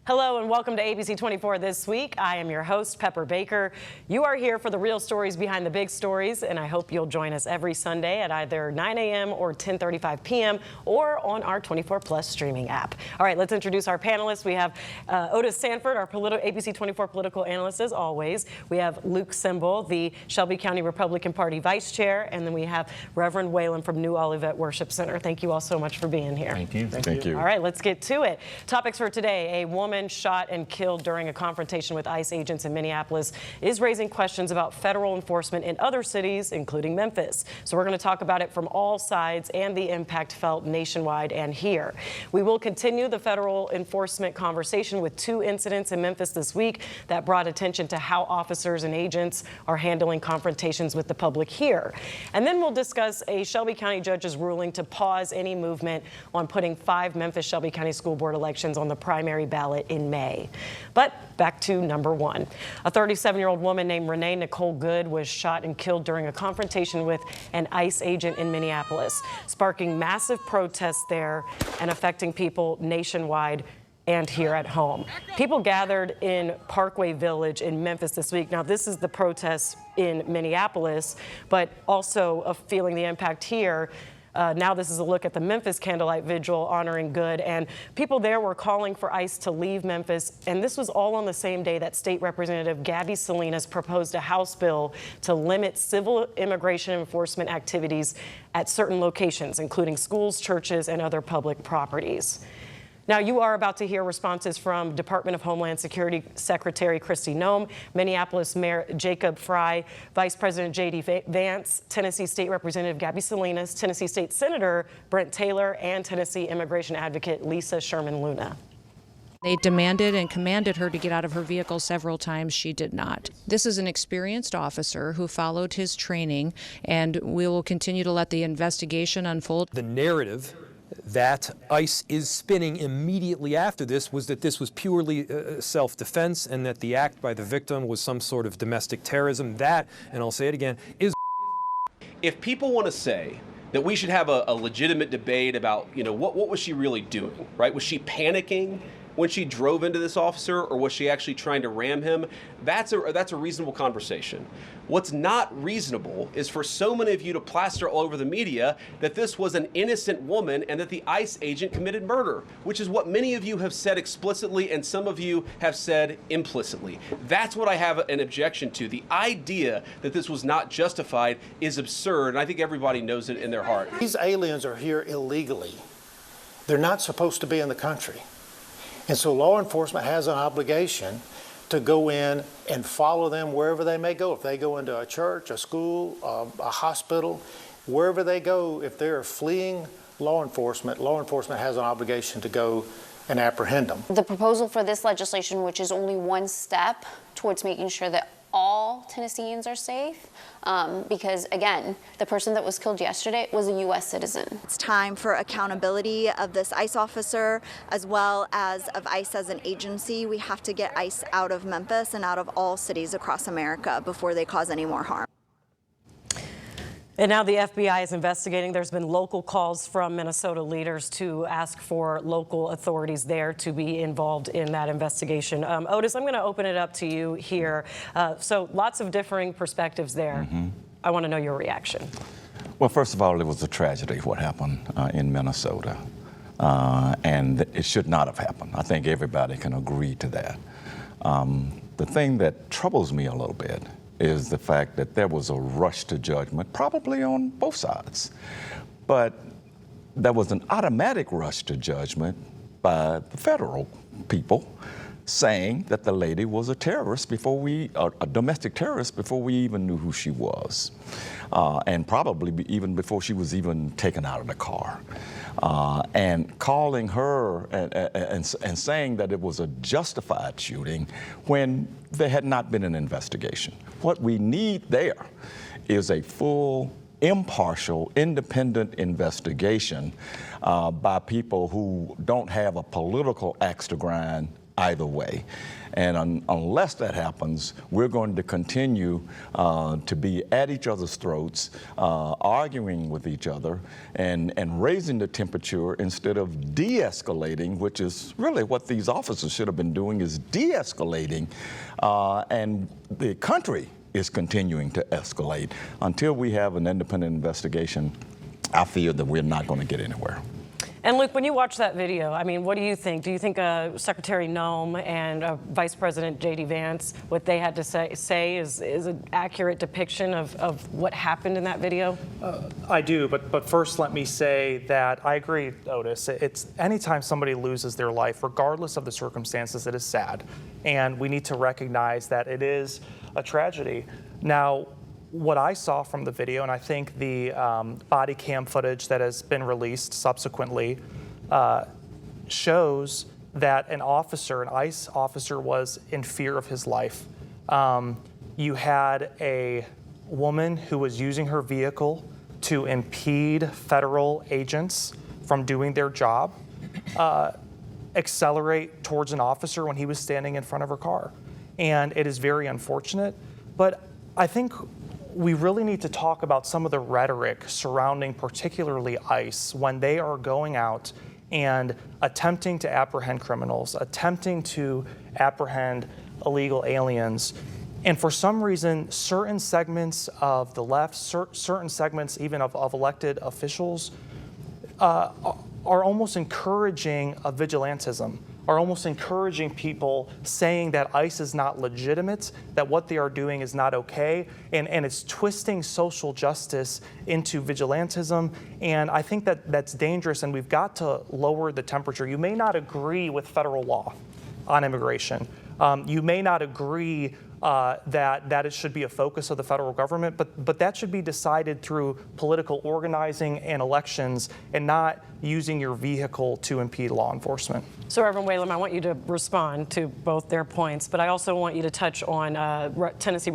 Hello and welcome to ABC24 This Week. I am your host, Pepper Baker. You are here for the real stories behind the big stories, and I hope you'll join us every Sunday at either 9 a.m. or 10:35 p.m. or on our 24 Plus streaming app. All right, let's introduce our panelists. We have Otis Sanford, our ABC24 political analyst, as always. We have Luke Simbel, the Shelby County Republican Party Vice Chair, and then we have Reverend Whalen from New Olivet Worship Center. Thank you all so much for being here. Thank you. Thank you. All right, let's get to it. Topics for today: a woman shot and killed during a confrontation with ICE agents in Minneapolis is raising questions about federal enforcement in other cities, including Memphis. So we're going to talk about it from all sides and the impact felt nationwide and here. We will continue the federal enforcement conversation with two incidents in Memphis this week that brought attention to how officers and agents are handling confrontations with the public here. And then we'll discuss a Shelby County judge's ruling to pause any movement on putting 5 Memphis Shelby County School Board elections on the primary ballot in May. But back to number one. A 37-year-old woman named Renee Nicole Good was shot and killed during a confrontation with an ICE agent in Minneapolis, sparking massive protests there and affecting people nationwide and here at home. People gathered in Parkway Village in Memphis this week. Now, this is the protests in Minneapolis, but also feeling the impact here. Now this is a look at the Memphis Candlelight Vigil honoring Good, and people there were calling for ICE to leave Memphis, and this was all on the same day that State Representative Gabby Salinas proposed a House bill to limit civil immigration enforcement activities at certain locations, including schools, churches, and other public properties. Now, you are about to hear responses from Department of Homeland Security Secretary Kristi Noem, Minneapolis Mayor Jacob Frey, Vice President J.D. Vance, Tennessee State Representative Gabby Salinas, Tennessee State Senator Brent Taylor, and Tennessee immigration advocate Lisa Sherman Luna. They demanded and commanded her to get out of her vehicle several times. She did not. This is an experienced officer who followed his training, and we will continue to let the investigation unfold. The narrative that ICE is spinning immediately after this was that this was purely self-defense and that the act by the victim was some sort of domestic terrorism. That, and I'll say it again, is. If people want to say that we should have a legitimate debate about, what was she really doing, right? Was she panicking when she drove into this officer, or was she actually trying to ram him? That's a reasonable conversation. What's not reasonable is for so many of you to plaster all over the media that this was an innocent woman and that the ICE agent committed murder, which is what many of you have said explicitly and some of you have said implicitly. That's what I have an objection to. The idea that this was not justified is absurd, and I think everybody knows it in their heart. These aliens are here illegally. They're not supposed to be in the country. And so law enforcement has an obligation to go in and follow them wherever they may go. If they go into a church, a school, a hospital, wherever they go, if they're fleeing law enforcement has an obligation to go and apprehend them. The proposal for this legislation, which is only one step towards making sure that all Tennesseans are safe, because again, the person that was killed yesterday was a U.S. citizen. It's time for accountability of this ICE officer as well as of ICE as an agency. We have to get ICE out of Memphis and out of all cities across America before they cause any more harm. And now the FBI is investigating. There's been local calls from Minnesota leaders to ask for local authorities there to be involved in that investigation. Otis, I'm going to open it up to you here. So lots of differing perspectives there. I want to know your reaction. Well, first of all, it was a tragedy what happened in Minnesota. And it should not have happened. I think everybody can agree to that. The thing that troubles me a little bit is the fact that there was a rush to judgment, probably on both sides. But there was an automatic rush to judgment by the federal people saying that the lady was a terrorist a domestic terrorist before we even knew who she was. And probably even before she was even taken out of the car. And calling her and saying that it was a justified shooting when there had not been an investigation. What we need there is a full, impartial, independent investigation by people who don't have a political axe to grind either way. And unless that happens, we're going to continue to be at each other's throats, arguing with each other, and raising the temperature instead of de-escalating, which is really what these officers should have been doing, is de-escalating. And the country is continuing to escalate. Until we have an independent investigation, I fear that we're not going to get anywhere. And Luke, when you watch that video, I mean, what do you think? Do you think Secretary Noem and Vice President J.D. Vance, what they had to say is an accurate depiction of what happened in that video? I do, but first let me say that I agree, Otis. It's anytime somebody loses their life, regardless of the circumstances, it is sad. And we need to recognize that it is a tragedy. Now, what I saw from the video, and I think the body cam footage that has been released subsequently, shows that an ICE officer, was in fear of his life. You had a woman who was using her vehicle to impede federal agents from doing their job, accelerate towards an officer when he was standing in front of her car. And it is very unfortunate, but I think we really need to talk about some of the rhetoric surrounding particularly ICE when they are going out and attempting to apprehend criminals, attempting to apprehend illegal aliens. And for some reason, certain segments of the left, certain segments even of elected officials are almost encouraging a vigilantism, are almost encouraging people, saying that ICE is not legitimate, that what they are doing is not okay, and it's twisting social justice into vigilantism. And I think that that's dangerous, and we've got to lower the temperature. You may not agree with federal law on immigration. You may not agree that it should be a focus of the federal government, but that should be decided through political organizing and elections, and not using your vehicle to impede law enforcement. So, Reverend Whalum, I want you to respond to both their points, but I also want you to touch on Tennessee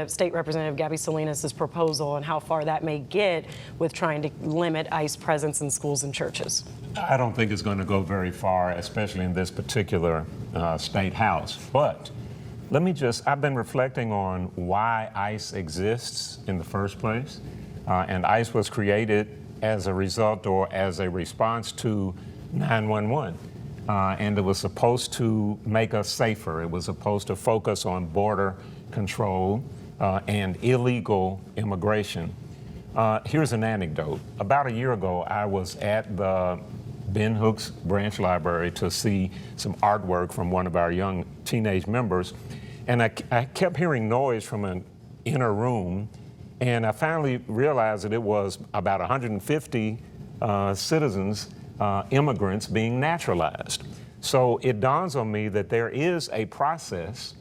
State Representative Gabby Salinas' proposal and how far that may get with trying to limit ICE presence in schools and churches. I don't think it's going to go very far, especially in this particular state house. But I've been reflecting on why ICE exists in the first place. And ICE was created as a result or as a response to 911. And it was supposed to make us safer. It was supposed to focus on border control and illegal immigration. Here's an anecdote. About a year ago, I was at the Ben Hooks Branch Library to see some artwork from one of our young teenage members. And I kept hearing noise from an inner room, and I finally realized that it was about 150 citizens, immigrants being naturalized. So it dawns on me that there is a process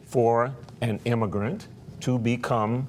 for an immigrant to become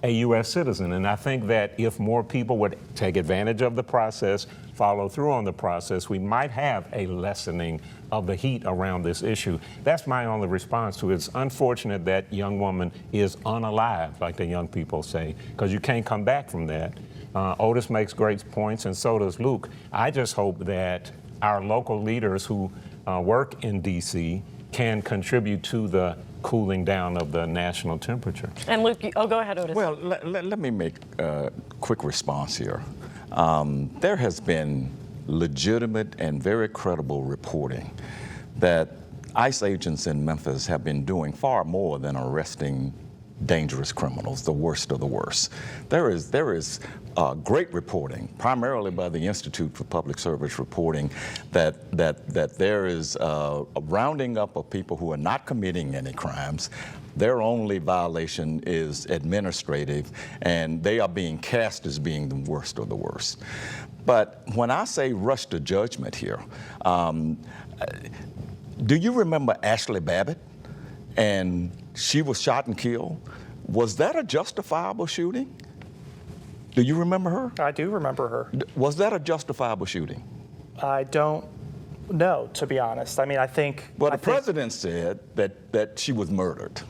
a U.S. citizen. And I think that if more people would take advantage of the process, follow through on the process, we might have a lessening of the heat around this issue. That's my only response to it. It's unfortunate that young woman is unalive, like the young people say, because you can't come back from that. Otis makes great points, and so does Luke. I just hope that our local leaders who work in D.C. can contribute to the cooling down of the national temperature. And Luke, go ahead, Otis. Well, let me make a quick response here. There has been legitimate and very credible reporting that ICE agents in Memphis have been doing far more than arresting dangerous criminals, the worst of the worst. There is great reporting, primarily by the Institute for Public Service reporting, that there is a rounding up of people who are not committing any crimes. Their only violation is administrative, and they are being cast as being the worst of the worst. But when I say rush to judgment here, do you remember Ashley Babbitt? And she was shot and killed. Was that a justifiable shooting? Do you remember her? I do remember her. Was that a justifiable shooting? I don't know, to be honest. I mean, I think... Well, the president said that she was murdered.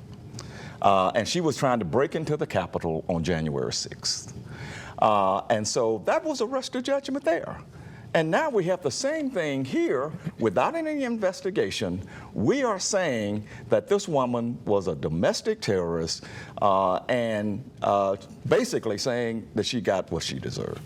And she was trying to break into the Capitol on January 6th. And so that was a rush to judgment there. And now we have the same thing here without any investigation. We are saying that this woman was a domestic terrorist and basically saying that she got what she deserved.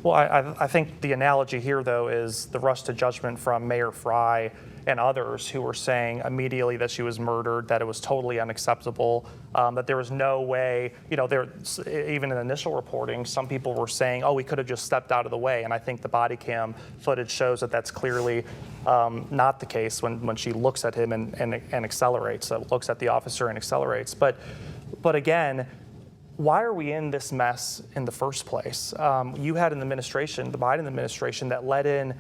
Well, I think the analogy here, though, is the rush to judgment from Mayor Fry and others who were saying immediately that she was murdered, that it was totally unacceptable, that there was no way, even in initial reporting, some people were saying, oh, we could have just stepped out of the way. And I think the body cam footage shows that that's clearly not the case when she looks at him and accelerates, looks at the officer and accelerates. But again, why are we in this mess in the first place? You had an administration, the Biden administration, that let in,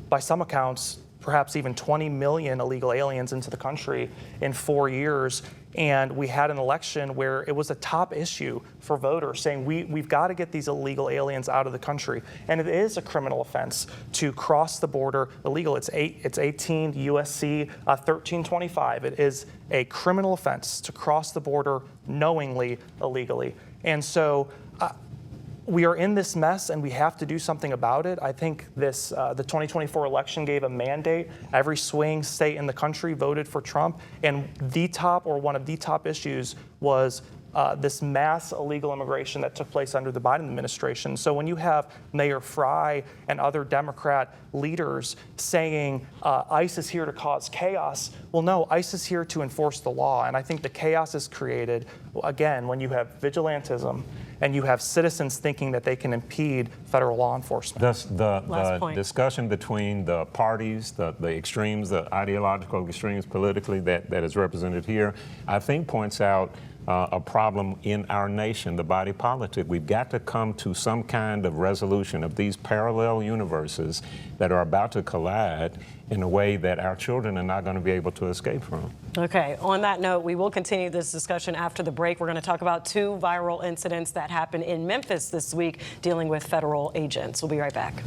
by some accounts, perhaps even 20 million illegal aliens into the country in 4 years. And we had an election where it was a top issue for voters saying we've got to get these illegal aliens out of the country. And it is a criminal offense to cross the border illegal. It's 18 USC 1325. It is a criminal offense to cross the border knowingly, illegally. And so we are in this mess and we have to do something about it. I think the 2024 election gave a mandate. Every swing state in the country voted for Trump. And one of the top issues was this mass illegal immigration that took place under the Biden administration. So when you have Mayor Fry and other Democrat leaders saying ICE is here to cause chaos, well, no, ICE is here to enforce the law. And I think the chaos is created, again, when you have vigilantism and you have citizens thinking that they can impede federal law enforcement. The discussion between the parties, the extremes, the ideological extremes politically that is represented here, I think points out a problem in our nation, the body politic. We've got to come to some kind of resolution of these parallel universes that are about to collide in a way that our children are not going to be able to escape from. Okay, on that note, we will continue this discussion after the break. We're going to talk about 2 viral incidents that happened in Memphis this week dealing with federal agents. We'll be right back.